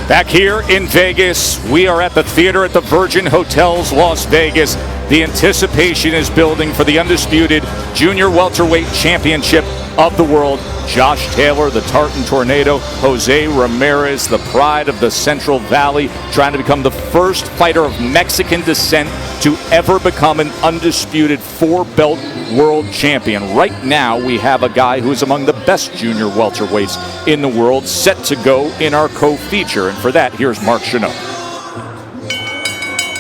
Back here in Vegas, we are at the theater at the Virgin Hotels, Las Vegas. The anticipation is building for the undisputed junior welterweight championship of the world. Josh Taylor, the Tartan Tornado, Jose Ramirez, the pride of the Central Valley, trying to become the first fighter of Mexican descent to ever become an undisputed four-belt world champion. Right now, we have a guy who is among the best junior welterweights in the world set to go in our co-feature. And for that, here's Mark Chanot.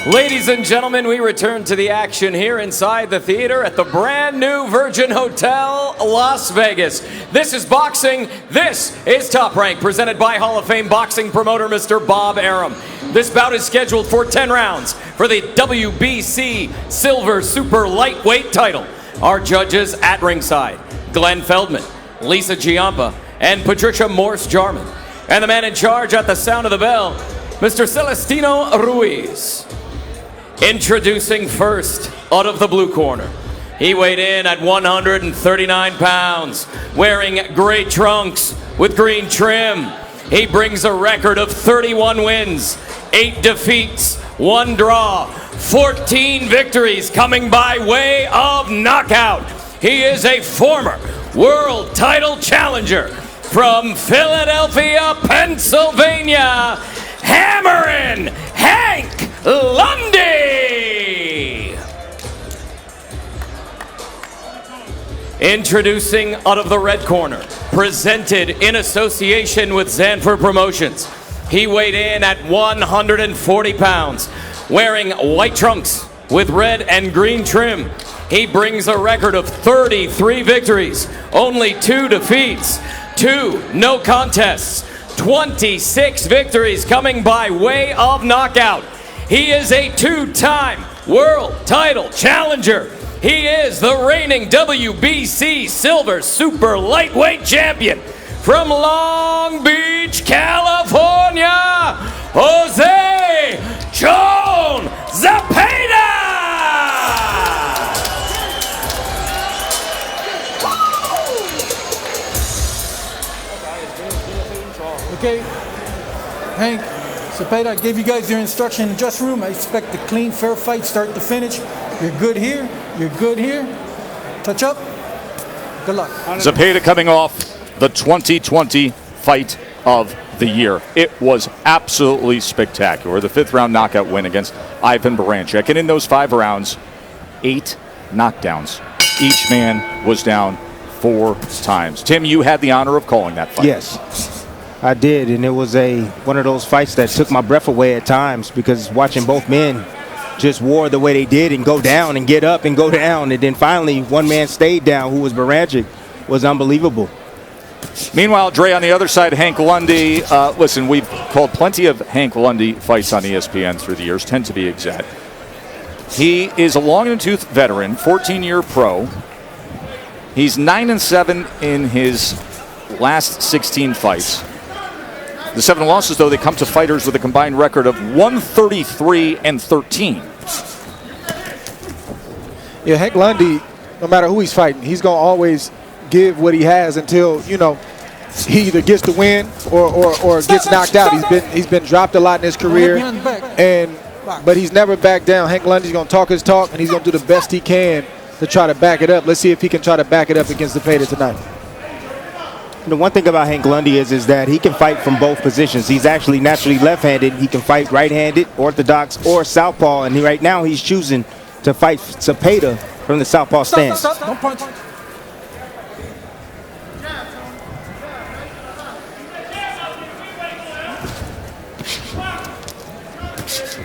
Ladies and gentlemen, we return to the action here inside the theater at the brand new Virgin Hotel, Las Vegas. This is boxing. This is Top Rank, presented by Hall of Fame boxing promoter Mr. Bob Arum. This bout is scheduled for 10 rounds for the WBC Silver Super Lightweight title. Our judges at ringside, Glenn Feldman, Lisa Giampa, and Patricia Morse-Jarman. And the man in charge at the sound of the bell, Mr. Celestino Ruiz. Introducing first, out of the blue corner. He weighed in at 139 pounds, wearing gray trunks with green trim. He brings a record of 31 wins, 8 defeats, 1 draw, 14 victories coming by way of knockout. He is a former world title challenger from Philadelphia, Pennsylvania, hammering Hank Lundy! Introducing out of the red corner, presented in association with Zanfer Promotions. He weighed in at 140 pounds, wearing white trunks with red and green trim. He brings a record of 33 victories, only 2 defeats, 2 no contests, 26 victories coming by way of knockout. He is a 2-time world title challenger. He is the reigning WBC Silver Super Lightweight Champion from Long Beach, California, Jose "Chon" Zepeda! Okay, Hank, Zepeda, I gave you guys your instruction in the dressing room. I expect a clean, fair fight, start to finish. You're good here. You're good here. Touch up. Good luck. Zepeda coming off the 2020 fight of the year. It was absolutely spectacular. The 5th round knockout win against Ivan Baranchyk. And in those 5 rounds, 8 knockdowns. Each man was down 4 times. Tim, you had the honor of calling that fight. Yes, I did, and it was one of those fights that took my breath away at times, because watching both men just war the way they did and go down and get up and go down, and then finally one man stayed down, who was Baranchyk, was unbelievable. Meanwhile, Dre, on the other side, Hank Lundy. Listen, we've called plenty of Hank Lundy fights on ESPN through the years, 10 to be exact. He is a long-in-the-tooth veteran, 14-year pro. He's 9-7 in his last 16 fights. The 7 losses, though, they come to fighters with a combined record of 133-13. Yeah, Hank Lundy, no matter who he's fighting, he's going to always give what he has until, he either gets the win or gets knocked out. He's been dropped a lot in his career, but he's never backed down. Hank Lundy's going to talk his talk, and he's going to do the best he can to try to back it up. Let's see if he can try to back it up against Zepeda tonight. The one thing about Hank Lundy is that he can fight from both positions. He's actually naturally left-handed. He can fight right-handed, orthodox, or southpaw. And right now he's choosing to fight Zepeda from the southpaw stance. Stop. Don't punch.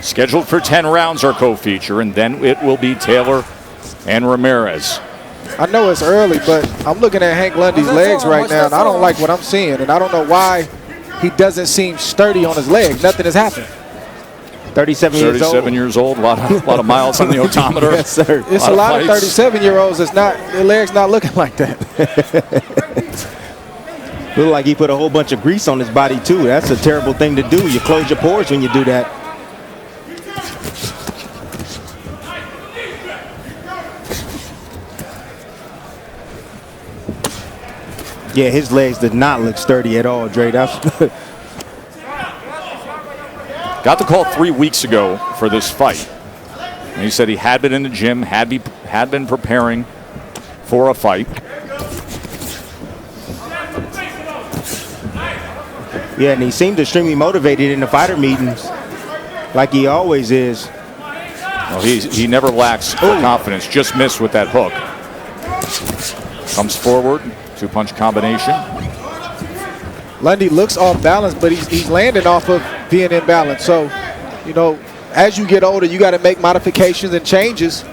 Scheduled for 10 rounds, our co-feature, and then it will be Taylor and Ramirez. I know it's early, but I'm looking at Hank Lundy's legs right now, and I don't like what I'm seeing, and I don't know why he doesn't seem sturdy on his legs. Nothing has happened. 37 years old, a lot of miles on the odometer. Yes, sir. It's a lot of 37-year-olds that's not, their legs not looking like that. Look like he put a whole bunch of grease on his body, too. That's a terrible thing to do. You close your pores when you do that. Yeah, his legs did not look sturdy at all, Dre. That's got the call 3 weeks ago for this fight. And he said he had been in the gym, had been preparing for a fight. Yeah, and he seemed extremely motivated in the fighter meetings, like he always is. Well, he never lacks confidence. Just missed with that hook. Comes forward, 2-punch combination. Lundy looks off balance, but he's landing off of being in balance. So, you know, as you get older, you got to make modifications and changes.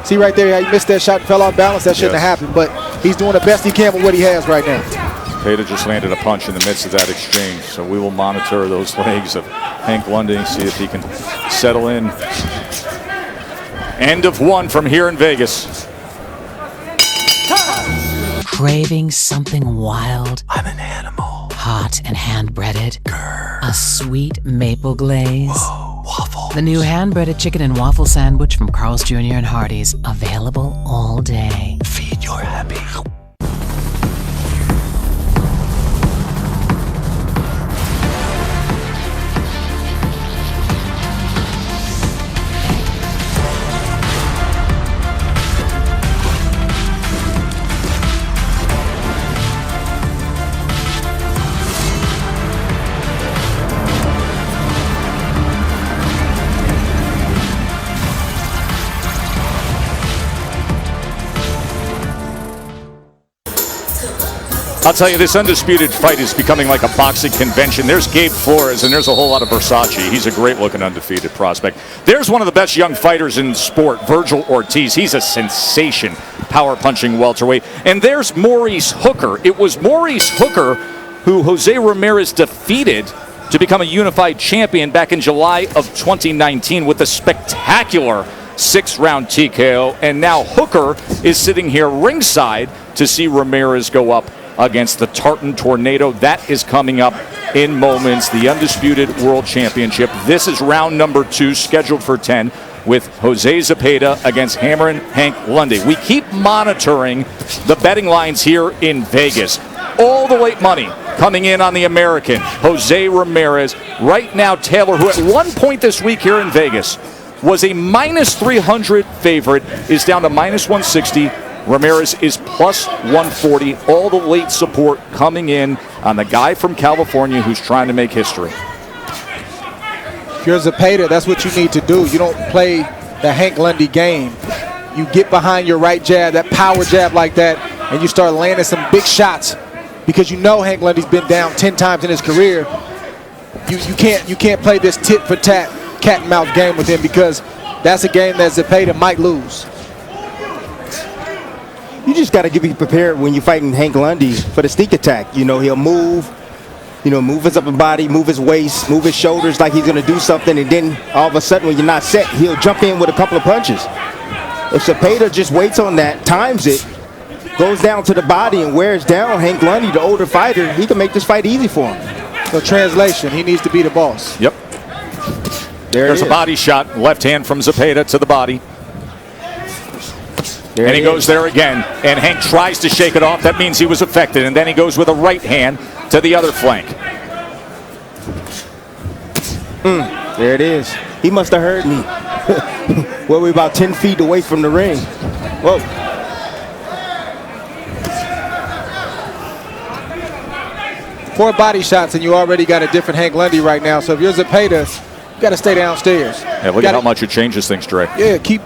See right there how he missed that shot and fell off balance? That shouldn't have happened, but he's doing the best he can with what he has right now. Zepeda just landed a punch in the midst of that exchange, so we will monitor those legs of Hank Lundy and see if he can settle in. End of one from here in Vegas. Craving something wild? I'm an animal. Hot and hand-breaded? Grr. A sweet maple glaze? Whoa, waffles. The new hand-breaded chicken and waffle sandwich from Carl's Jr. and Hardee's. Available all day. Feed your happy. I'll tell you, this undisputed fight is becoming like a boxing convention. There's Gabe Flores, and there's a whole lot of Versace. He's a great-looking undefeated prospect. There's one of the best young fighters in sport, Virgil Ortiz. He's a sensation, power-punching welterweight. And there's Maurice Hooker. It was Maurice Hooker who Jose Ramirez defeated to become a unified champion back in July of 2019 with a spectacular 6-round TKO. And now Hooker is sitting here ringside to see Ramirez go up against the Tartan Tornado. That is coming up in moments. The undisputed world championship. This is round number 2, scheduled for 10, with Jose Zepeda against Hammerin' Hank Lundy. We keep monitoring the betting lines here in Vegas. All the late money coming in on the American, Jose Ramirez. Right now, Taylor, who at one point this week here in Vegas was a minus 300 favorite, is down to minus 160. Ramirez is plus 140. All the late support coming in on the guy from California who's trying to make history. If you're Zepeda, that's what you need to do. You don't play the Hank Lundy game. You get behind your right jab, that power jab like that, and you start landing some big shots because you know Hank Lundy's been down 10 times in his career. You can't play this tit for tat, cat and mouse game with him because that's a game that Zepeda might lose. You just got to be prepared when you're fighting Hank Lundy for the sneak attack. You know, he'll move his upper body, move his waist, move his shoulders like he's going to do something, and then all of a sudden when you're not set, he'll jump in with a couple of punches. If Zepeda just waits on that, times it, goes down to the body and wears down Hank Lundy, the older fighter, he can make this fight easy for him. So translation, he needs to be the boss. Yep. There's a body shot, left hand from Zepeda to the body. And he goes there again, and Hank tries to shake it off. That means he was affected, and then he goes with a right hand to the other flank. There it is. He must have heard me. Well, we're about 10 feet away from the ring. Whoa. 4 body shots, and you already got a different Hank Lundy right now. So if you're Zepeda, you got to stay downstairs. Yeah, look at how much it changes things, Dre. Yeah, keep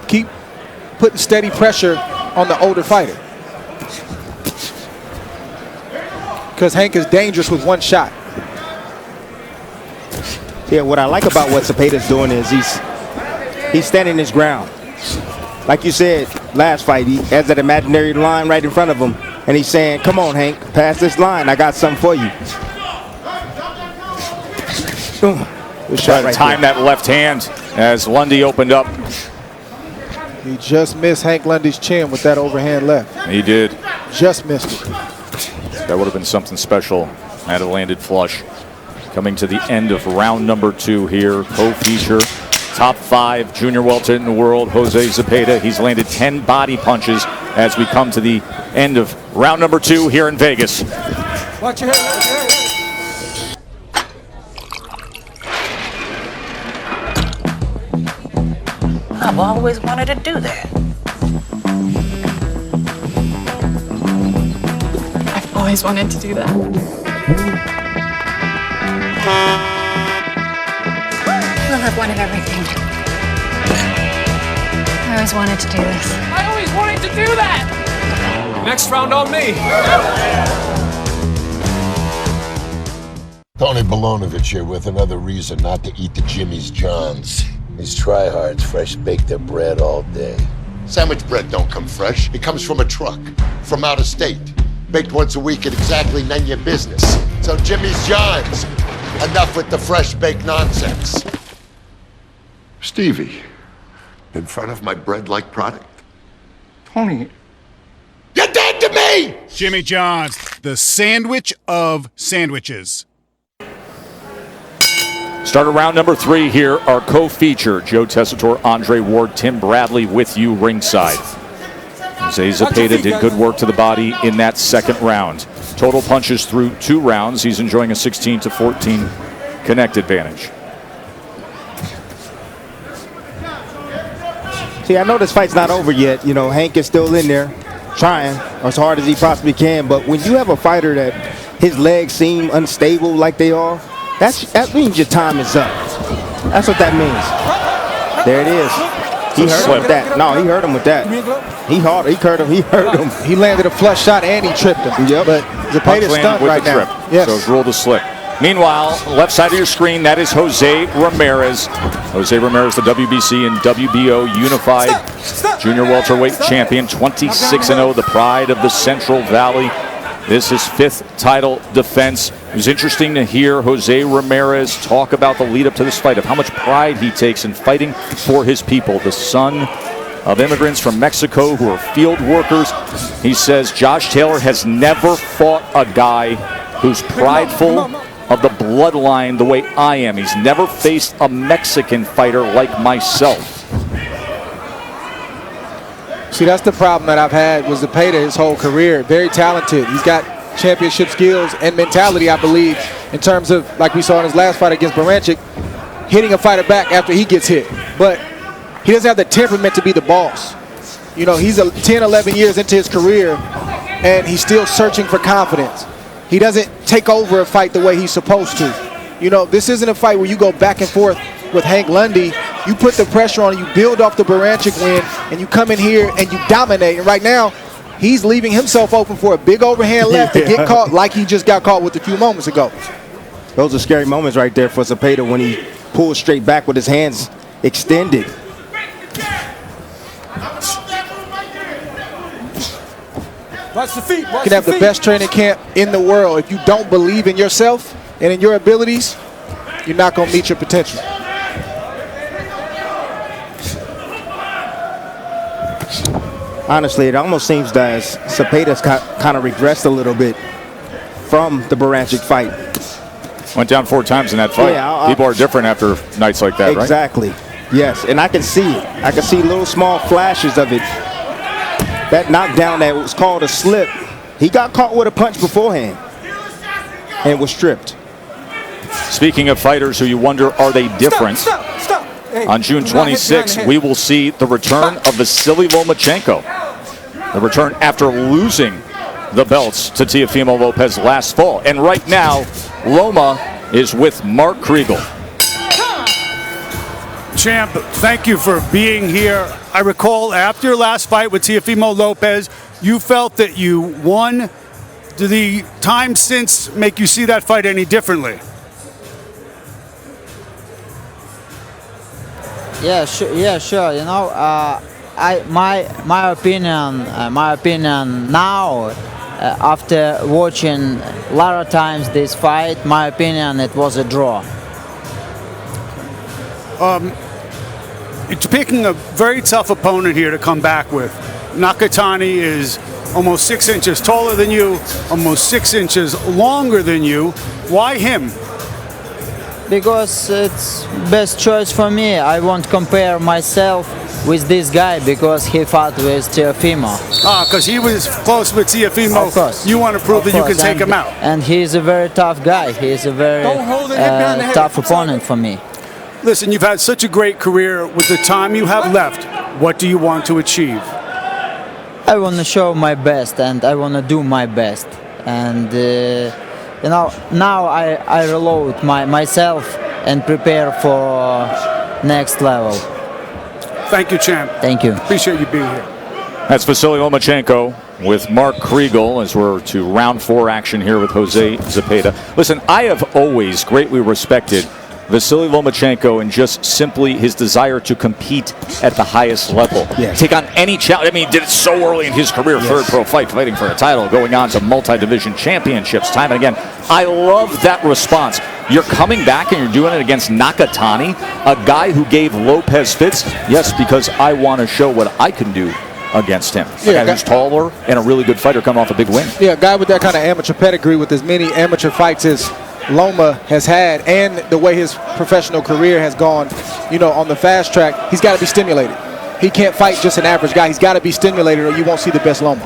putting steady pressure on the older fighter. Because Hank is dangerous with one shot. Yeah, what I like about what Zepeda's doing is he's standing his ground. Like you said, last fight, he has that imaginary line right in front of him, and he's saying, come on, Hank, pass this line. I got something for you. Good shot right time there. that left hand as Lundy opened up. He just missed Hank Lundy's chin with that overhand left. He did. Just missed it. That would have been something special had it landed flush. Coming to the end of round number 2 here. Co-feature, top 5 junior welterweight in the world, Jose Zepeda. He's landed 10 body punches as we come to the end of round number 2 here in Vegas. Watch your head. I've always wanted to do that. I've always wanted to do that. Well, I've wanted everything. I always wanted to do this. I always wanted to do that! Next round on me. Tony Bolonovich here with another reason not to eat the Jimmy's Johns. These tryhards fresh bake their bread all day. Sandwich bread don't come fresh. It comes from a truck, from out of state. Baked once a week at exactly none of your business. So Jimmy's Johns, enough with the fresh baked nonsense. Stevie, in front of my bread-like product? Tony. You're dead to me! Jimmy John's, the sandwich of sandwiches. Start of round number 3 here. Our co-feature, Joe Tessitore, Andre Ward, Tim Bradley with you ringside. Jose Zepeda did good work to the body in that second round. Total punches through 2 rounds. He's enjoying a 16-14 connect advantage. See, I know this fight's not over yet. You know, Hank is still in there trying as hard as he possibly can. But when you have a fighter that his legs seem unstable like they are, that means your time is up. That's what that means. There it is. He hurt him with that. No, he hurt him with that. He hurt him. He hurt him. He landed a flush shot and he tripped him. Yep. But Zepeda's stunned right now. Trip. Yes. So it's ruled a slip. Meanwhile, left side of your screen, that is Jose Ramirez. Jose Ramirez, the WBC and WBO unified junior welterweight champion, 26-0, the pride of the Central Valley. This is 5th title defense. It was interesting to hear Jose Ramirez talk about the lead up to this fight, of how much pride he takes in fighting for his people, the son of immigrants from Mexico who are field workers. He says Josh Taylor has never fought a guy who's prideful of the bloodline the way I am. He's never faced a Mexican fighter like myself. See, that's the problem that I've had with Zepeda his whole career. Very talented. He's got championship skills and mentality, I believe, in terms of, like we saw in his last fight against Baranchyk, hitting a fighter back after he gets hit. But he doesn't have the temperament to be the boss. You know, he's 10, 11 years into his career, and he's still searching for confidence. He doesn't take over a fight the way he's supposed to. You know, this isn't a fight where you go back and forth with Hank Lundy. You put the pressure on, you build off the Baranchyk win, and you come in here and you dominate. And right now, he's leaving himself open for a big overhand left to get caught like he just got caught with a few moments ago. Those are scary moments right there for Zepeda when he pulls straight back with his hands extended. Watch the feet. You can have the best training camp in the world. If you don't believe in yourself and in your abilities, you're not going to meet your potential. Honestly, it almost seems that Zepeda's kind of regressed a little bit from the Baranchyk fight. Went down 4 times in that fight. Yeah, people are different after nights like that, exactly. Right? Yes, and I can see it. I can see little small flashes of it. That knockdown that was called a slip, he got caught with a punch beforehand and was stripped. Speaking of fighters who you wonder, are they different? Stop. Hey, on June 26th, we will see the return of Vasily Lomachenko. The return after losing the belts to Teofimo Lopez last fall. And right now, Loma is with Mark Kriegel. Champ, thank you for being here. I recall after your last fight with Teofimo Lopez, you felt that you won. Do the time since make you see that fight any differently? Yeah, sure. You know, my opinion now, after watching a lot of times this fight, my opinion, it was a draw. It's picking a very tough opponent here to come back with. Nakatani is almost 6 inches taller than you, almost 6 inches longer than you. Why him? Because it's best choice for me. I won't compare myself with this guy because he fought with Teofimo. Because he was close with Teofimo. Of course. You want to prove that you can take him out. And he's a very tough guy. He's a very tough opponent for me. Listen, you've had such a great career. With the time you have left, what do you want to achieve? I want to show my best, and I want to do my best. And you know, now I reload myself and prepare for next level. Thank you, champ. Thank you. Appreciate you being here. That's Vasily Lomachenko with Mark Kriegel as we're to round 4 action here with Jose Zepeda. Listen, I have always greatly respected Vasily Lomachenko and just simply his desire to compete at the highest level. Yes. Take on any challenge. I mean, he did it so early in his career, third pro fight, fighting for a title, going on to multi-division championships time and again. I love that response. You're coming back and you're doing it against Nakatani, a guy who gave Lopez fits. Yes, because I want to show what I can do against him. Yeah, a guy who's taller and a really good fighter coming off a big win. Yeah, a guy with that kind of amateur pedigree with as many amateur fights as Loma has had, and the way his professional career has gone, you know, on the fast track, he's got to be stimulated. He can't fight just an average guy. He's got to be stimulated or you won't see the best Loma.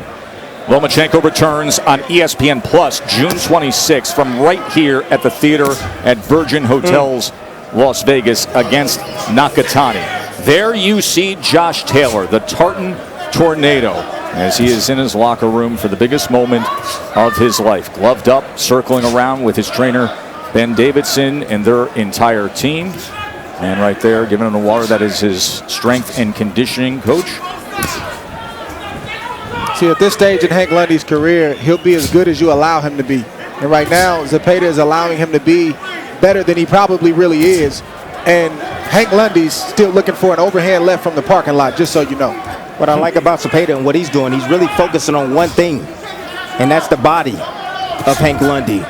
Lomachenko returns on ESPN Plus June 26th from right here at the theater at Virgin Hotels, Las Vegas against Nakatani. There you see Josh Taylor, the Tartan Tornado, as he is in his locker room for the biggest moment of his life. Gloved up, circling around with his trainer, Ben Davidson, and their entire team. And right there, giving him the water, that is his strength and conditioning coach. See, at this stage in Hank Lundy's career, he'll be as good as you allow him to be. And right now, Zepeda is allowing him to be better than he probably really is. And Hank Lundy's still looking for an overhand left from the parking lot, just so you know. What I like about Zepeda and what he's doing, he's really focusing on one thing, and that's the body of Hank Lundy.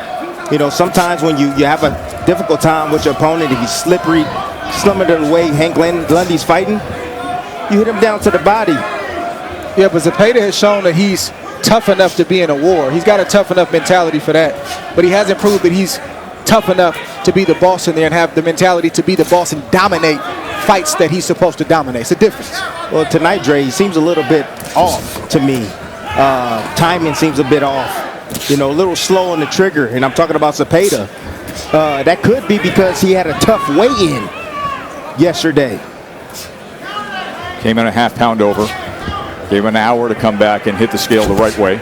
You know, sometimes when you have a difficult time with your opponent, if he's slippery, similar to the way Hank Lundy's fighting, you hit him down to the body. Yeah, but Zepeda has shown that he's tough enough to be in a war. He's got a tough enough mentality for that. But he hasn't proved that he's tough enough to be the boss in there and have the mentality to be the boss and dominate fights that he's supposed to dominate. It's a difference. Well, tonight, Dre, he seems a little bit off to me. Timing seems a bit off. You know, a little slow on the trigger, and I'm talking about Zepeda. That could be because he had a tough weigh-in yesterday. Came in a half pound over. Gave him an hour to come back and hit the scale the right way.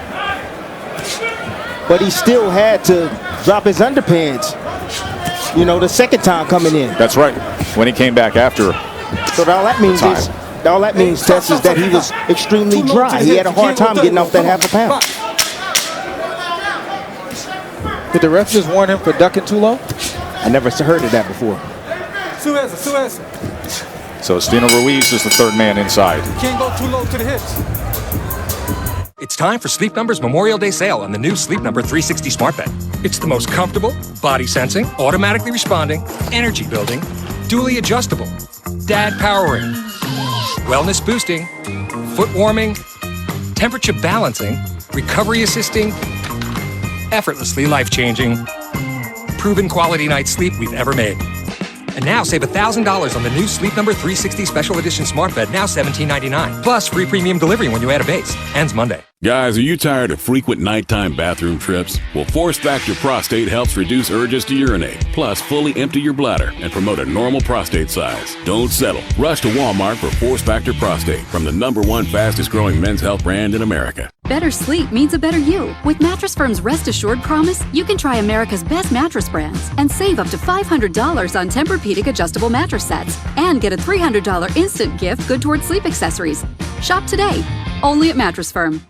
But he still had to drop his underpants, you know, the second time coming in. That's right, when he came back after. So all that means, Tess, is that he was extremely dry. He had a hard time getting off that half a pound. Did the ref just warn him for ducking too low? I never heard of that before. So Stino Ruiz is the third man inside. Can't go too low to the hips. It's time for Sleep Number's Memorial Day sale on the new Sleep Number 360 Smart Bed. It's the most comfortable, body sensing, automatically responding, energy building, dually adjustable, dad powering, wellness boosting, foot warming, temperature balancing, recovery assisting, effortlessly life changing, proven quality night's sleep we've ever made. And now save $1,000 on the new Sleep Number 360 Special Edition Smart Bed, now $17.99. Plus free premium delivery when you add a base. Ends Monday. Guys, are you tired of frequent nighttime bathroom trips? Well, Force Factor Prostate helps reduce urges to urinate, plus fully empty your bladder and promote a normal prostate size. Don't settle. Rush to Walmart for Force Factor Prostate from the #1 fastest growing men's health brand in America. Better sleep means a better you. With Mattress Firm's Rest Assured promise, you can try America's best mattress brands and save up to $500 on Tempur-Pedic adjustable mattress sets and get a $300 instant gift good towards sleep accessories. Shop today, only at Mattress Firm.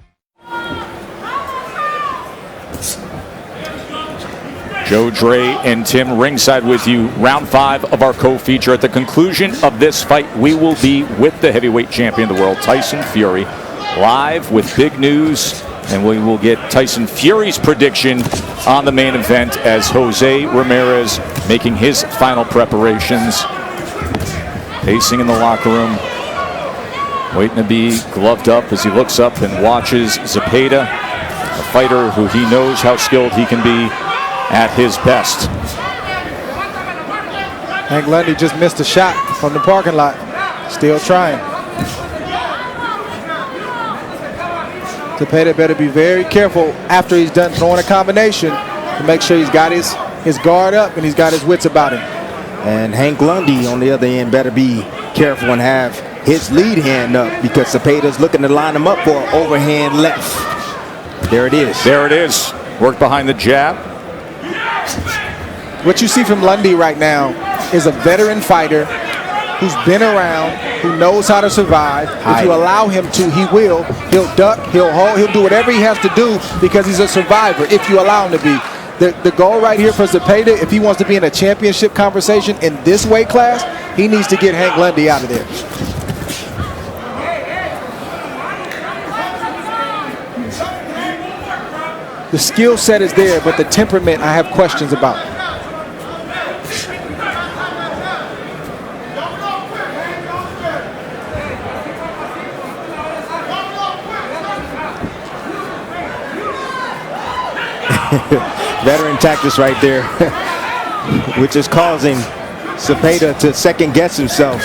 Joe, Dre, and Tim ringside with you. Round 5 of our co-feature. At the conclusion of this fight, we will be with the heavyweight champion of the world, Tyson Fury, live with big news, and we will get Tyson Fury's prediction on the main event as Jose Ramirez making his final preparations. Pacing in the locker room, waiting to be gloved up as he looks up and watches Zepeda, a fighter who he knows how skilled he can be at his best. Hank Lundy just missed a shot from the parking lot. Still trying. Zepeda better be very careful after he's done throwing a combination to make sure he's got his guard up and he's got his wits about him. And Hank Lundy, on the other end, better be careful and have his lead hand up because Zepeda's looking to line him up for an overhand left. There it is. There it is. Work behind the jab. What you see from Lundy right now is a veteran fighter who's been around, who knows how to survive. If you allow him to, he will. He'll duck, he'll hold, he'll do whatever he has to do because he's a survivor if you allow him to be. The goal right here for Zepeda, if he wants to be in a championship conversation in this weight class, he needs to get Hank Lundy out of there. The skill set is there, but the temperament I have questions about. Veteran tactics right there, which is causing Zepeda to second guess himself.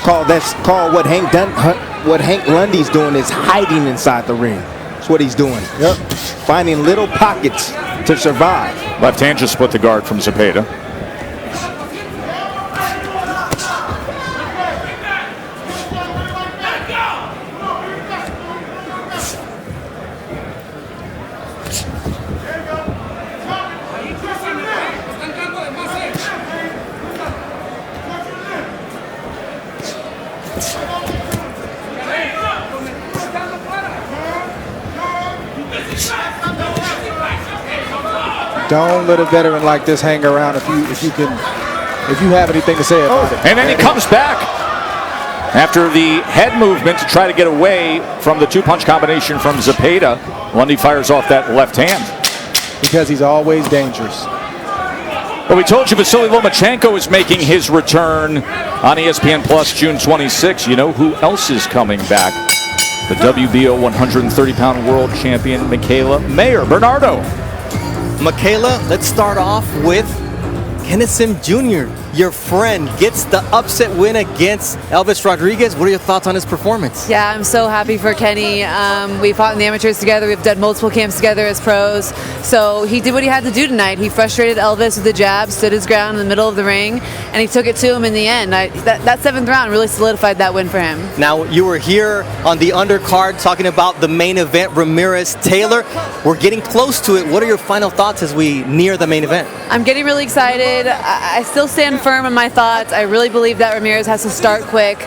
Call what Hank Lundy's doing is hiding inside the ring. That's what he's doing. Yep. Finding little pockets to survive. Left hand just split the guard from Zepeda. Don't let a veteran like this hang around if you have anything to say about it. And then he comes back after the head movement to try to get away from the two-punch combination from Zepeda. Lundy fires off that left hand. Because he's always dangerous. Well, we told you Vasily Lomachenko is making his return on ESPN Plus June 26. You know who else is coming back? The WBO 130-pound world champion, Michaela Mayer. Bernardo. Michaela, let's start off with Kenneth Sim Jr., your friend, gets the upset win against Elvis Rodriguez. What are your thoughts on his performance? Yeah, I'm so happy for Kenny. We fought in the amateurs together. We've done multiple camps together as pros. So he did what he had to do tonight. He frustrated Elvis with the jab, stood his ground in the middle of the ring, and he took it to him in the end. That seventh round really solidified that win for him. Now, you were here on the undercard talking about the main event, Ramirez-Taylor. We're getting close to it. What are your final thoughts as we near the main event? I'm getting really excited. I still stand firm in my thoughts. I really believe that Ramirez has to start quick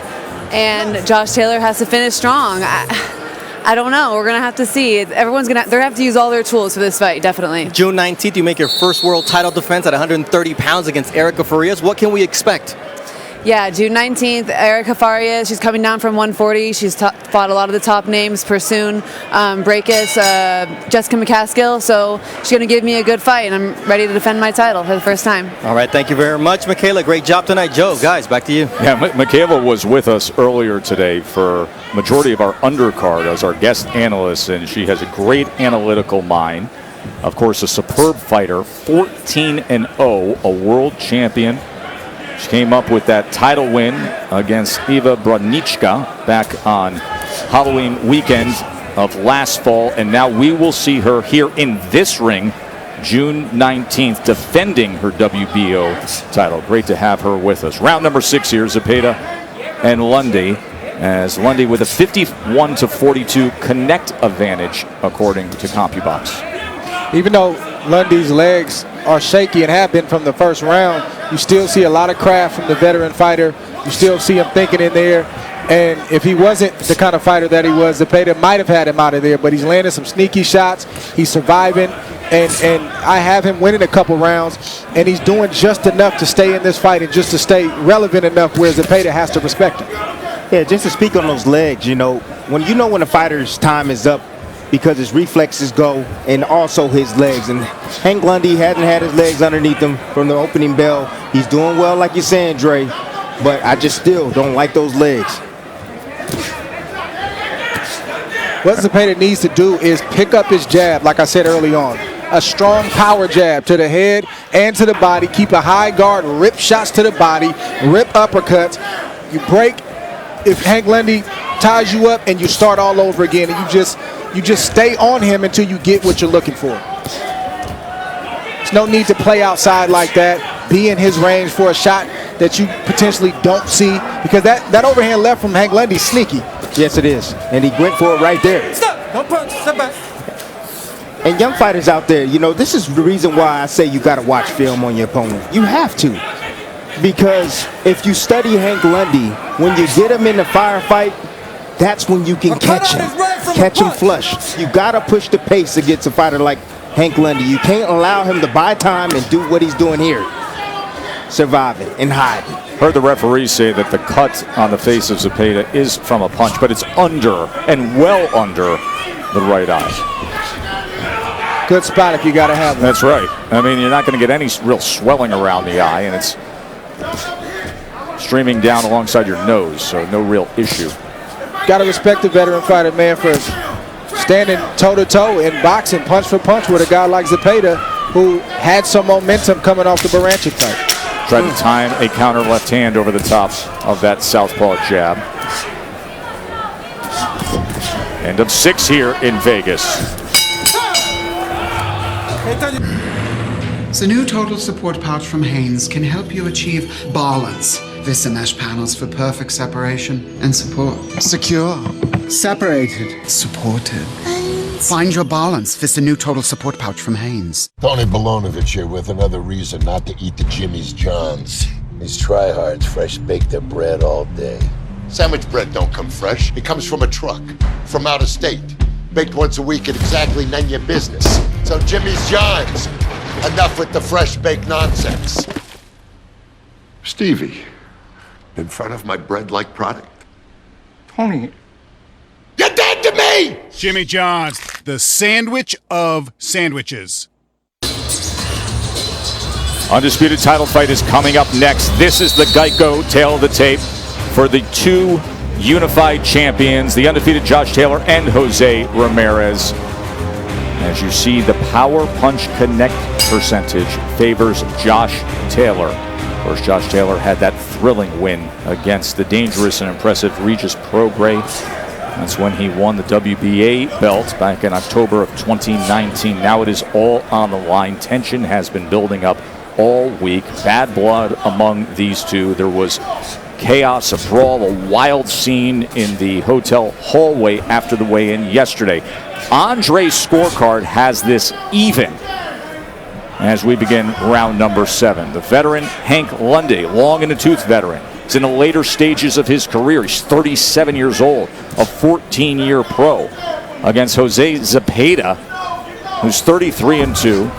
and Josh Taylor has to finish strong. I don't know. We're going to have to see. They're going to have to use all their tools for this fight, definitely. June 19th, you make your first world title defense at 130 pounds against Erica Farias. What can we expect? Yeah, June 19th, Erica Farias, she's coming down from 140. She's fought a lot of the top names, Pursoon, Breakus, Jessica McCaskill. So she's going to give me a good fight, and I'm ready to defend my title for the first time. All right, thank you very much, Michaela. Great job tonight. Joe, guys, back to you. Yeah, Michaela was with us earlier today for majority of our undercard as our guest analyst, and she has a great analytical mind. Of course, a superb fighter, 14-0, a world champion. She came up with that title win against Eva Brodniczka back on Halloween weekend of last fall, and now we will see her here in this ring June 19th defending her WBO title. Great to have her with us. Round number 6 here, Zepeda and Lundy, as Lundy with a 51-42 connect advantage according to CompuBox. Even though Lundy's legs are shaky and have been from the first round, you still see a lot of craft from the veteran fighter. You still see him thinking in there. And if he wasn't the kind of fighter that he was, Zepeda might have had him out of there. But he's landing some sneaky shots. He's surviving. And I have him winning a couple rounds. And he's doing just enough to stay in this fight and just to stay relevant enough where Zepeda has to respect him. Yeah, just to speak on those legs, when a fighter's time is up, because his reflexes go, and also his legs. And Hank Lundy hasn't had his legs underneath him from the opening bell. He's doing well, like you're saying, Dre, but I just still don't like those legs. What Zepeda needs to do is pick up his jab, like I said early on. A strong power jab to the head and to the body. Keep a high guard, rip shots to the body, rip uppercuts. You break if Hank Lundy ties you up, and you start all over again, and you just stay on him until you get what you're looking for. It's no need to play outside like that. Be in his range for a shot that you potentially don't see, because that overhand left from Hank Lundy is sneaky. Yes, it is. And he went for it right there. Stop. Don't punch. Step back. And young fighters out there, you know, this is the reason why I say you got to watch film on your opponent. You have to. Because if you study Hank Lundy, when you get him in the firefight, that's when you can catch him flush. You got to push the pace against a fighter like Hank Lundy. You can't allow him to buy time and do what he's doing here. Surviving and hiding. Heard the referee say that the cut on the face of Zepeda is from a punch, but it's under and well under the right eye. Good spot if you got to have it. That's right. I mean, you're not going to get any real swelling around the eye, and it's streaming down alongside your nose, so no real issue. Got to respect the veteran fighter, man, for standing toe-to-toe in boxing, punch for punch with a guy like Zepeda, who had some momentum coming off the Baranchik fight. Tried to time a counter left hand over the top of that southpaw jab. End of 6 here in Vegas. The new total support pouch from Haynes can help you achieve balance. Vista mesh panels for perfect separation and support. Secure, separated, supported. Find your balance. Vista new total support pouch from Haynes. Tony Bolonovich here with another reason not to eat the Jimmy's Johns. These tryhards fresh bake their bread all day. Sandwich bread don't come fresh. It comes from a truck, from out of state. Baked once a week at exactly none your business. So Jimmy's Johns, enough with the fresh baked nonsense. Stevie, in front of my bread-like product. Tony. You're dead to me! Jimmy John's, the sandwich of sandwiches. Undisputed title fight is coming up next. This is the Geico tail of the tape for the two unified champions, the undefeated Josh Taylor and Jose Ramirez. As you see, the power punch connect percentage favors Josh Taylor. Of course, Josh Taylor had that thrilling win against the dangerous and impressive Regis Prograis. That's when he won the WBA belt back in October of 2019. Now it is all on the line. Tension has been building up all week. Bad blood among these two. There was chaos, a brawl, a wild scene in the hotel hallway after the weigh-in yesterday. Andre's scorecard has this even as we begin round number 7. The veteran Hank Lundy, long in the tooth veteran. He's in the later stages of his career. He's 37 years old, a 14-year pro, against Jose Zepeda, who's 33-2.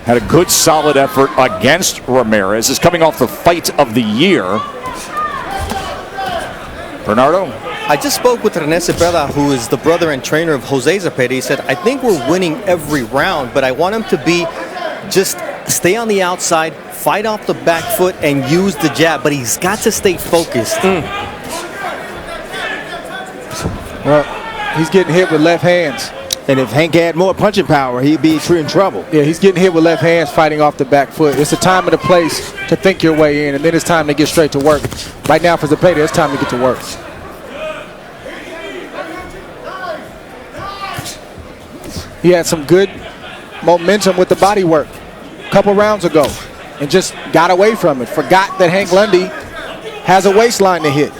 Had a good, solid effort against Ramirez. Is coming off the fight of the year. Bernardo? I just spoke with Rene Zepeda, who is the brother and trainer of Jose Zepeda. He said, I think we're winning every round, but I want him to be just stay on the outside, fight off the back foot, and use the jab, but he's got to stay focused. Well, he's getting hit with left hands. And if Hank had more punching power, he'd be in trouble. Yeah, he's getting hit with left hands fighting off the back foot. It's the time and the place to think your way in, and then it's time to get straight to work. Right now for Zepeda, it's time to get to work. He had some good momentum with the body work a couple rounds ago and just got away from it. Forgot that Hank Lundy has a waistline to hit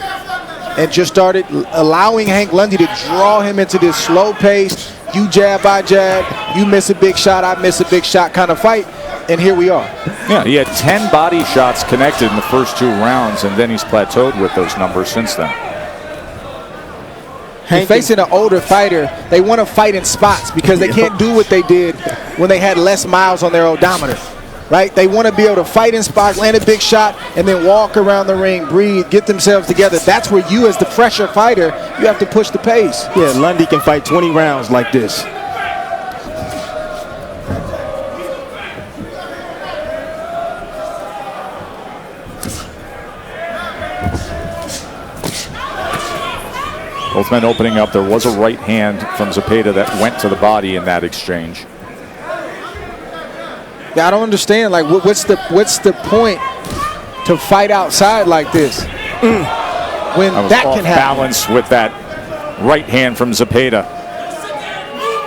and just started allowing Hank Lundy to draw him into this slow pace, you jab, I jab, you miss a big shot, I miss a big shot kind of fight, and here we are. Yeah, he had 10 body shots connected in the first 2 rounds, and then he's plateaued with those numbers since then. And facing an older fighter, they want to fight in spots because they can't do what they did when they had less miles on their odometer, right? They want to be able to fight in spots, land a big shot, and then walk around the ring, breathe, get themselves together. That's where you, as the fresher fighter, you have to push the pace. Yeah, Lundy can fight 20 rounds like this. Both men opening up. There was a right hand from Zepeda that went to the body in that exchange. Yeah, I don't understand. Like, what's the point to fight outside like this when that can happen? Balance with that right hand from Zepeda.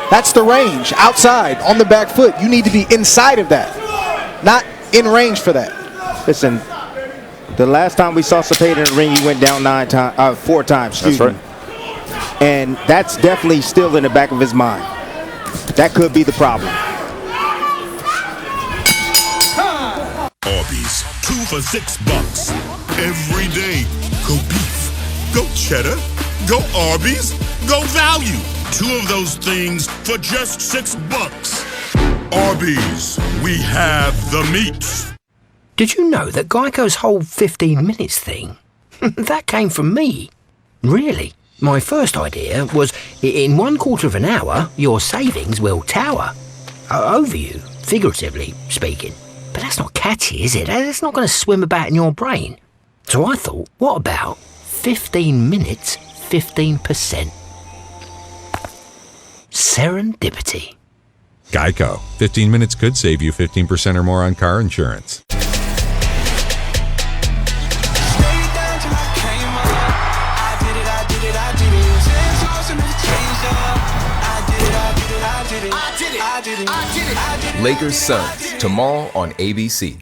That's the range. Outside, on the back foot. You need to be inside of that. not in range for that. Listen, the last time we saw Zepeda in the ring, he went down 4 times. Excuse me. And that's definitely still in the back of his mind. That could be the problem. Arby's, 2 for $6. Every day, go beef, go cheddar, go Arby's, go value. 2 of those things for just $6. Arby's, we have the meats. Did you know that Geico's whole 15 minutes thing, that came from me? Really? My first idea was, in 1/4 of an hour, your savings will tower over you, figuratively speaking. But that's not catchy, is it? That's not going to swim about in your brain. So I thought, what about 15 minutes, 15%? Serendipity. Geico. 15 minutes could save you 15% or more on car insurance. Lakers Suns, tomorrow on ABC.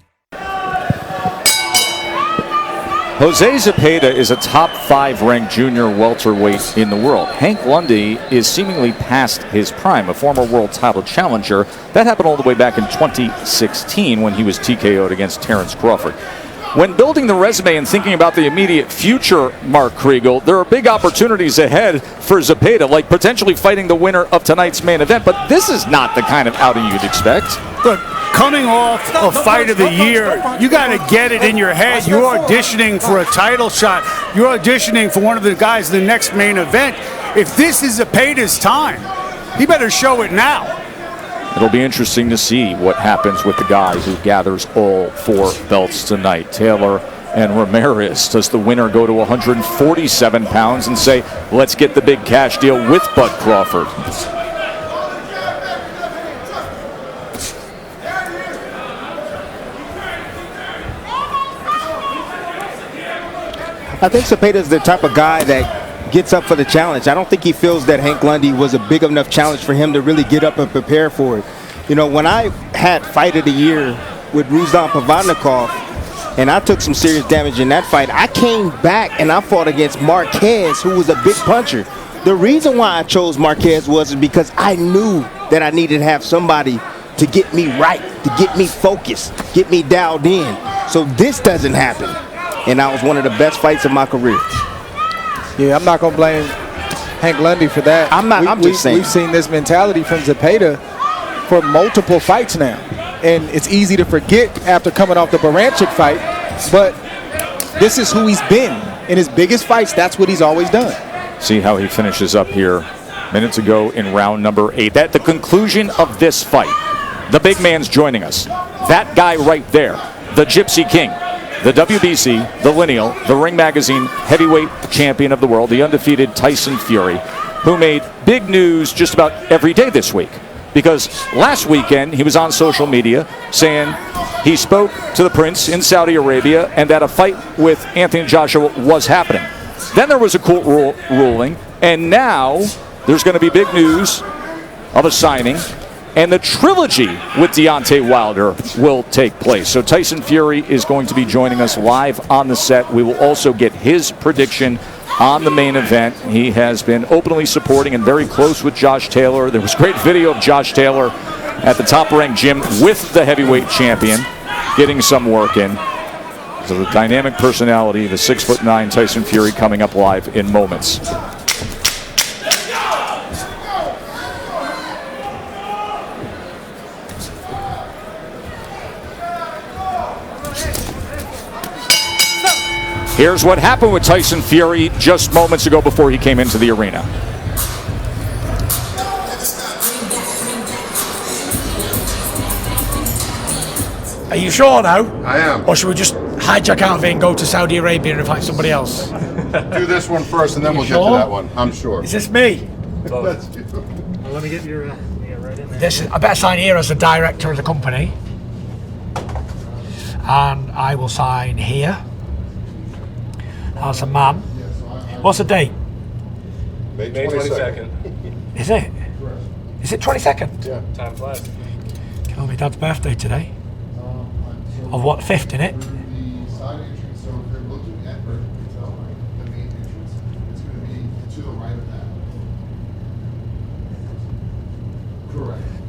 Jose Zepeda is a top 5 ranked junior welterweight in the world. Hank Lundy is seemingly past his prime, a former world title challenger. That happened all the way back in 2016 when he was TKO'd against Terrence Crawford. When building the resume and thinking about the immediate future, Mark Kriegel, there are big opportunities ahead for Zepeda, like potentially fighting the winner of tonight's main event, but this is not the kind of outing you'd expect. Look, coming off a fight of the year, you got to get it in your head. You're auditioning for a title shot. You're auditioning for one of the guys in the next main event. If this is Zepeda's time, he better show it now. It'll be interesting to see what happens with the guy who gathers all 4 belts tonight. Taylor and Ramirez. Does the winner go to 147 pounds and say, let's get the big cash deal with Bud Crawford? I think Zepeda's the type of guy that gets up for the challenge. I don't think he feels that Hank Lundy was a big enough challenge for him to really get up and prepare for it. You know, when I had fight of the year with Ruslan Pavatnikov, and I took some serious damage in that fight, I came back and I fought against Marquez, who was a big puncher. The reason why I chose Marquez was because I knew that I needed to have somebody to get me right, to get me focused, get me dialed in. So this doesn't happen. And that was one of the best fights of my career. Yeah, I'm not going to blame Hank Lundy for that. I'm just saying. We've seen this mentality from Zepeda for multiple fights now. And it's easy to forget after coming off the Baranchik fight, but this is who he's been. In his biggest fights, that's what he's always done. See how he finishes up here minutes ago in round number 8. At the conclusion of this fight, the big man's joining us. That guy right there, the Gypsy King. The WBC, the Lineal, the Ring Magazine heavyweight champion of the world, the undefeated Tyson Fury, who made big news just about every day this week. Because last weekend, he was on social media saying he spoke to the prince in Saudi Arabia and that a fight with Anthony Joshua was happening. Then there was a court ruling, and now there's going to be big news of a signing. And the trilogy with Deontay Wilder will take place. So Tyson Fury is going to be joining us live on the set. We will also get his prediction on the main event. He has been openly supporting and very close with Josh Taylor. There was great video of Josh Taylor at the top-ranked gym with the heavyweight champion, getting some work in. So the dynamic personality, the 6'9" Tyson Fury coming up live in moments. Here's what happened with Tyson Fury just moments ago before he came into the arena. Are you sure now? I am. Or should we just hijack out of it and go to Saudi Arabia and find somebody else? Do this one first and then we'll get to that one. I'm sure. Is this me? That's you. Well, let me get your right in there. I better sign here as the director of the company. And I will sign here. As a man. What's the date? May 22nd. Is it? Is it 22nd? Yeah. Time flies. Oh, my dad's birthday today. I've what, fifth in it?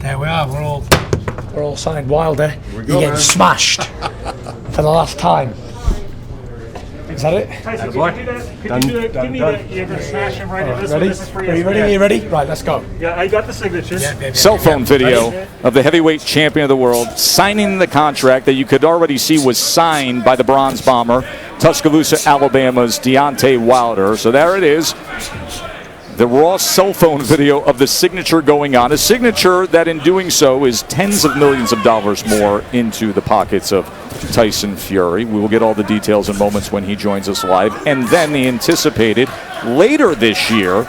There we are. We're all signed Wilder. You're getting smashed for the last time. Is that it? Tyson, can you give me that? You're gonna smash him right in this one. Ready? This is for Are you ready? Are you ready? Right, let's go. Yeah, I got the signatures. Cell phone video of the heavyweight champion of the world signing the contract that you could already see was signed by the Bronze Bomber, Tuscaloosa, Alabama's Deontay Wilder. So there it is. The raw cell phone video of the signature going on. A signature that in doing so is tens of millions of dollars more into the pockets of Tyson Fury. We will get all the details in moments when he joins us live. And then the anticipated, later this year,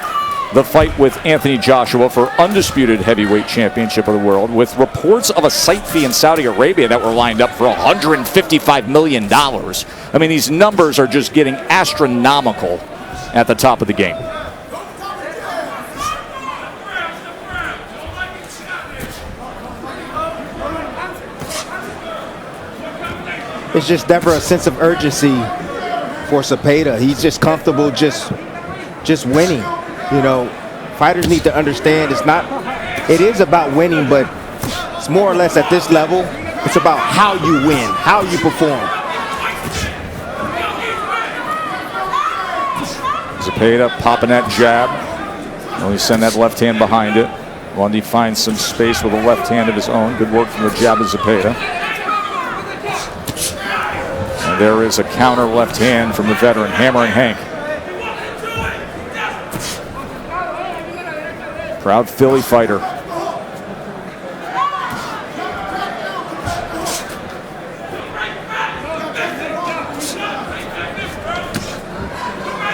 the fight with Anthony Joshua for undisputed heavyweight championship of the world, with reports of a site fee in Saudi Arabia that were lined up for $155 million. I mean, these numbers are just getting astronomical at the top of the game. It's just never a sense of urgency for Zepeda. He's just comfortable just winning. You know, fighters need to understand it is about winning, but it's more or less at this level, it's about how you win, how you perform. Zepeda popping that jab. Only send that left hand behind it. Lundy finds some space with a left hand of his own. Good work from the jab of Zepeda. And there is a counter left hand from the veteran, hammering Hank. Proud Philly fighter.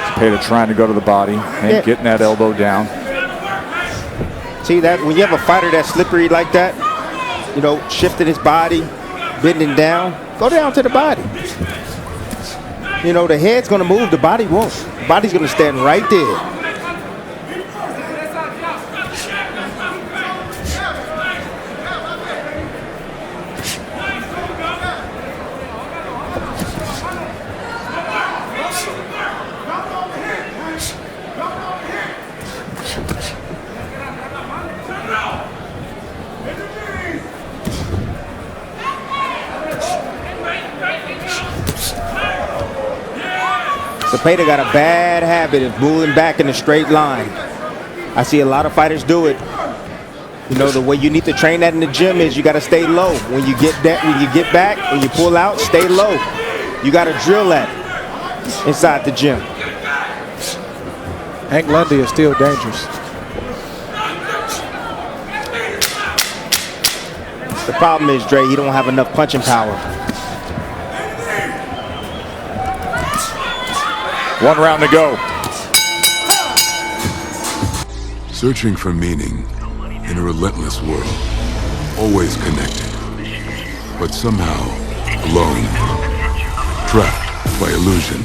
Zepeda trying to go to the body. Hank getting that elbow down. See that? When you have a fighter that's slippery like that, you know, shifting his body, bending down, go down to the body. You know, the head's going to move, the body won't. The body's going to stand right there. Zepeda got a bad habit of moving back in a straight line. I see a lot of fighters do it. You know, the way you need to train that in the gym is you got to stay low. When you get back, when you pull out, stay low. You got to drill that inside the gym. Hank Lundy is still dangerous. The problem is, Dre, he don't have enough punching power. One round to go. Searching for meaning in a relentless world. Always connected, but somehow alone. Trapped by illusion.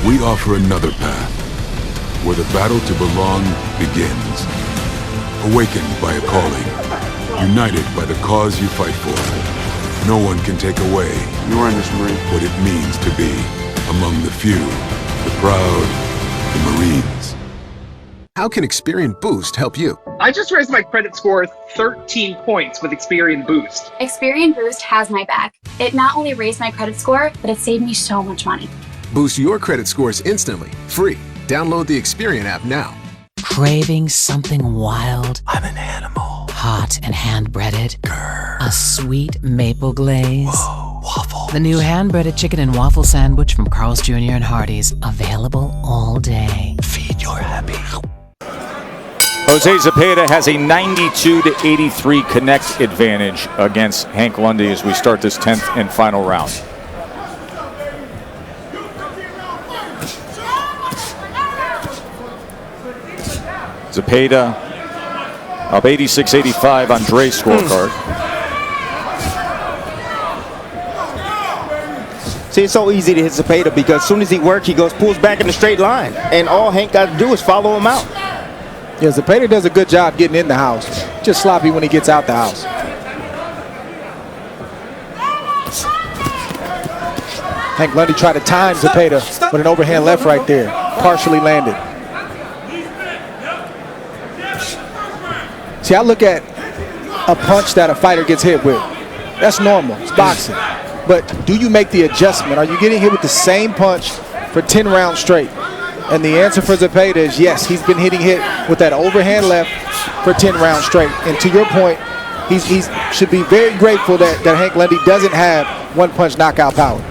We offer another path, where the battle to belong begins. Awakened by a calling. United by the cause you fight for. No one can take away what it means to be among the few, the proud, the Marines. How can Experian Boost help you? I just raised my credit score 13 points with Experian Boost. Experian Boost has my back. It not only raised my credit score, but it saved me so much money. Boost your credit scores instantly, free. Download the Experian app now. Craving something wild? I'm an animal. Hot and hand-breaded? Grr. A sweet maple glaze? Whoa. Waffles. The new hand-breaded chicken and waffle sandwich from Carl's Jr. and Hardee's. Available all day. Feed your happy. Jose Zepeda has a 92-83 connect advantage against Hank Lundy as we start this 10th and final round. Zepeda up 86-85 on Dre's scorecard. See, it's so easy to hit Zepeda because as soon as he works, he pulls back in a straight line. And all Hank got to do is follow him out. Yeah, Zepeda does a good job getting in the house. Just sloppy when he gets out the house. Hank Lundy tried to time Zepeda with an overhand left right there. Partially landed. See, I look at a punch that a fighter gets hit with. That's normal. It's boxing. But do you make the adjustment? Are you getting hit with the same punch for 10 rounds straight? And the answer for Zepeda is yes. He's been hitting hit with that overhand left for 10 rounds straight. And to your point, he should be very grateful that Hank Lundy doesn't have one-punch knockout power.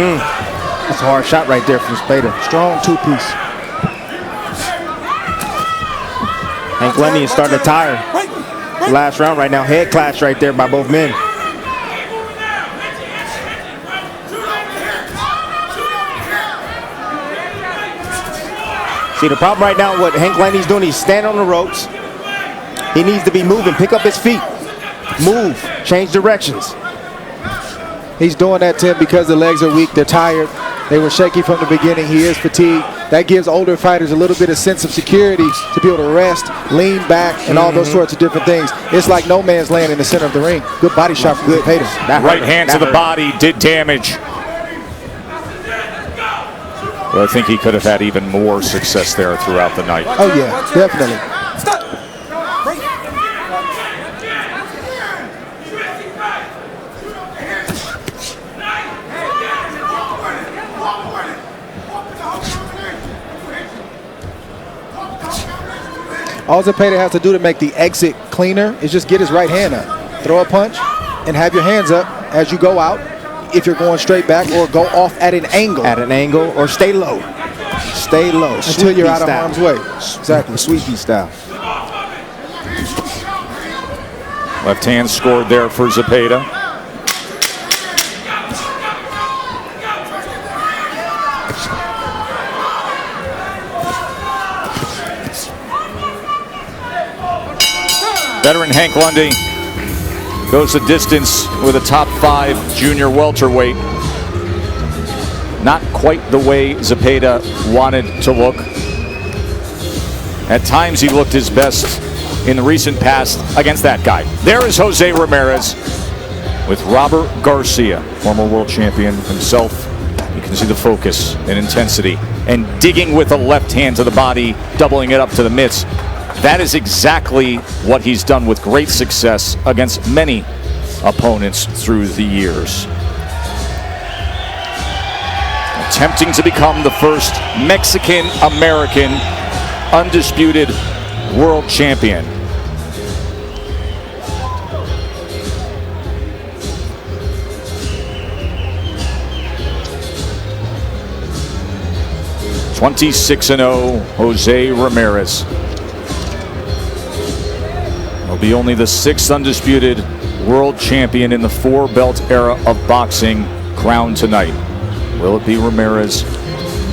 That's a hard shot right there from Zepeda. Strong two-piece. Hank Lundy is starting to tire. Last round right now. Head clash right there by both men. See, the problem right now, what Hank Lundy's doing, he's standing on the ropes. He needs to be moving, pick up his feet. Move, change directions. He's doing that, Tim, because the legs are weak. They're tired. They were shaky from the beginning. He is fatigued. That gives older fighters a little bit of sense of security to be able to rest, lean back, and all those sorts of different things. It's like no man's land in the center of the ring. Good body shot from Zepeda. That right hand to the body did damage. But I think he could have had even more success there throughout the night. Oh, yeah, definitely. All Zepeda has to do to make the exit cleaner is just get his right hand up. Throw a punch and have your hands up as you go out if you're going straight back, or go off at an angle. At an angle, or stay low. Stay low. Until you're out of harm's way. Exactly. Sweepy style. Left hand scored there for Zepeda. Veteran Hank Lundy goes the distance with a top 5 junior welterweight. Not quite the way Zepeda wanted to look. At times he looked his best in the recent past against that guy. There is Jose Ramirez with Robert Garcia, former world champion himself. You can see the focus and intensity, and digging with a left hand to the body, doubling it up to the mitts. That is exactly what he's done with great success against many opponents through the years. Attempting to become the first Mexican-American undisputed world champion. (26-0) Jose Ramirez will be only the 6th undisputed world champion in the 4-belt era of boxing crowned tonight. Will it be Ramirez?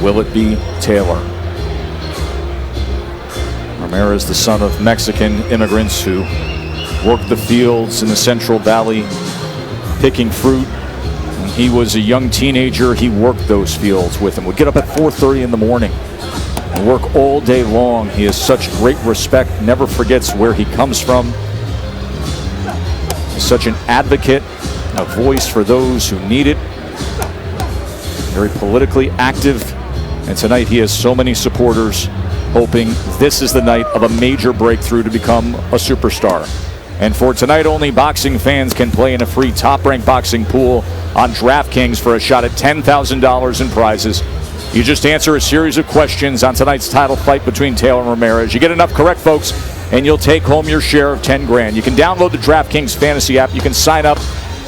Will it be Taylor? Ramirez, the son of Mexican immigrants who worked the fields in the Central Valley picking fruit. When he was a young teenager, he worked those fields with him. Would get up at 4:30 in the morning and work all day long. He has such great respect, never forgets where he comes from. He's such an advocate, a voice for those who need it. Very politically active, and tonight he has so many supporters hoping this is the night of a major breakthrough to become a superstar. And for tonight only, boxing fans can play in a free top-ranked boxing pool on DraftKings for a shot at $10,000 in prizes. You just answer a series of questions on tonight's title fight between Taylor and Ramirez. You get enough correct, folks, and you'll take home your share of 10 grand. You can download the DraftKings fantasy app. You can sign up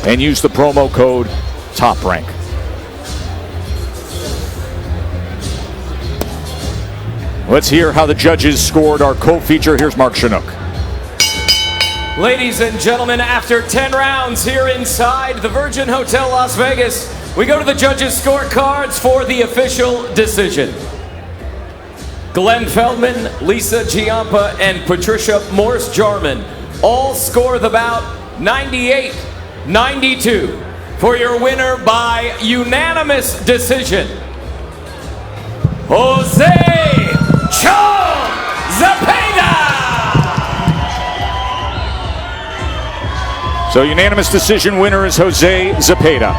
and use the promo code TOPRANK. Let's hear how the judges scored our co-feature. Here's Mark Chinook. Ladies and gentlemen, after 10 rounds here inside the Virgin Hotel Las Vegas, we go to the judges' scorecards for the official decision. Glenn Feldman, Lisa Giampa, and Patricia Morse-Jarman all score the bout 98-92 for your winner by unanimous decision, Jose Zepeda. So unanimous decision winner is Jose Zepeda.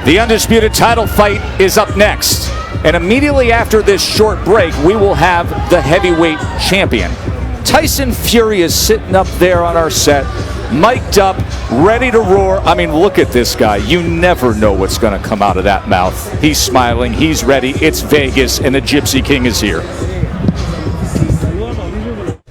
The undisputed title fight is up next. And immediately after this short break, we will have the heavyweight champion. Tyson Fury is sitting up there on our set, mic'd up, ready to roar. I mean, look at this guy. You never know what's going to come out of that mouth. He's smiling. He's ready. It's Vegas, and the Gypsy King is here.